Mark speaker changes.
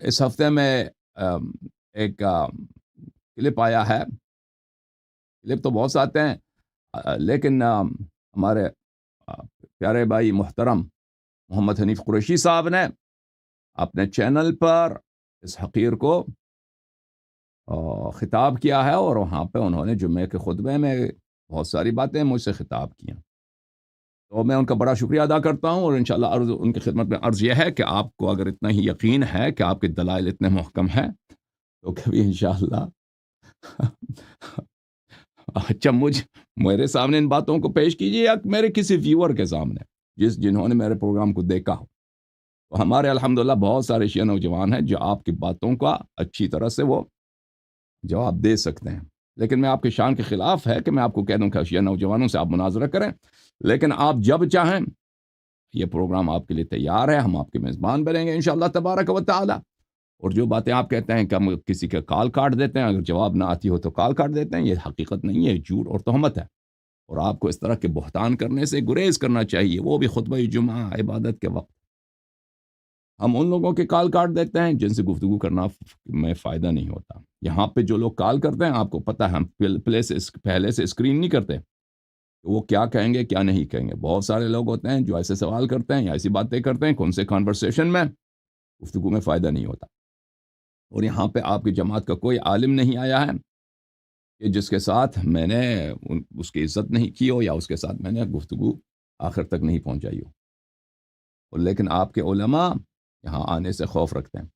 Speaker 1: اس ہفتے میں ایک کلپ آیا ہے. کلپ تو بہت سے آتے ہیں، لیکن ہمارے پیارے بھائی محترم محمد حنیف قریشی صاحب نے اپنے چینل پر اس حقیر کو خطاب کیا ہے، اور وہاں پہ انہوں نے جمعے کے خطبے میں بہت ساری باتیں مجھ سے خطاب کیں. تو میں ان کا بڑا شکریہ ادا کرتا ہوں، اور انشاءاللہ ان کی خدمت میں عرض یہ ہے کہ آپ کو اگر اتنا ہی یقین ہے کہ آپ کے دلائل اتنے محکم ہیں تو کبھی انشاءاللہ اچھا میرے سامنے ان باتوں کو پیش کیجیے، یا میرے کسی ویور کے سامنے جنہوں نے میرے پروگرام کو دیکھا ہو. تو ہمارے الحمدللہ بہت سارے شیعہ نوجوان ہیں جو آپ کی باتوں کا اچھی طرح سے وہ جواب دے سکتے ہیں. لیکن میں آپ کے شان کے خلاف ہے کہ میں آپ کو کہہ دوں کہ شیعہ نوجوانوں سے آپ مناظرہ کریں، لیکن آپ جب چاہیں یہ پروگرام آپ کے لیے تیار ہے، ہم آپ کے میزبان بنیں گے انشاءاللہ تبارک و تعالی. اور جو باتیں آپ کہتے ہیں کہ ہم کسی کا کال کاٹ دیتے ہیں، اگر جواب نہ آتی ہو تو کال کاٹ دیتے ہیں، یہ حقیقت نہیں ہے، جھوٹ اور تہمت ہے. اور آپ کو اس طرح کے بہتان کرنے سے گریز کرنا چاہیے، وہ بھی خطبہ جمعہ عبادت کے وقت. ہم ان لوگوں کے کال کاٹ دیتے ہیں جن سے گفتگو کرنا میں فائدہ نہیں ہوتا. یہاں پہ جو لوگ کال کرتے ہیں، آپ کو پتہ ہے ہم پہلے سے اسکرین نہیں کرتے وہ کیا کہیں گے کیا نہیں کہیں گے. بہت سارے لوگ ہوتے ہیں جو ایسے سوال کرتے ہیں یا ایسی باتیں کرتے ہیں کہ ان سے کانورسیشن میں گفتگو میں فائدہ نہیں ہوتا. اور یہاں پہ آپ کی جماعت کا کوئی عالم نہیں آیا ہے کہ جس کے ساتھ میں نے اس کی عزت نہیں کی ہو، یا اس کے ساتھ میں نے گفتگو آخر تک نہیں پہنچائی ہو. لیکن آپ کے علماء یہاں آنے سے خوف رکھتے ہیں.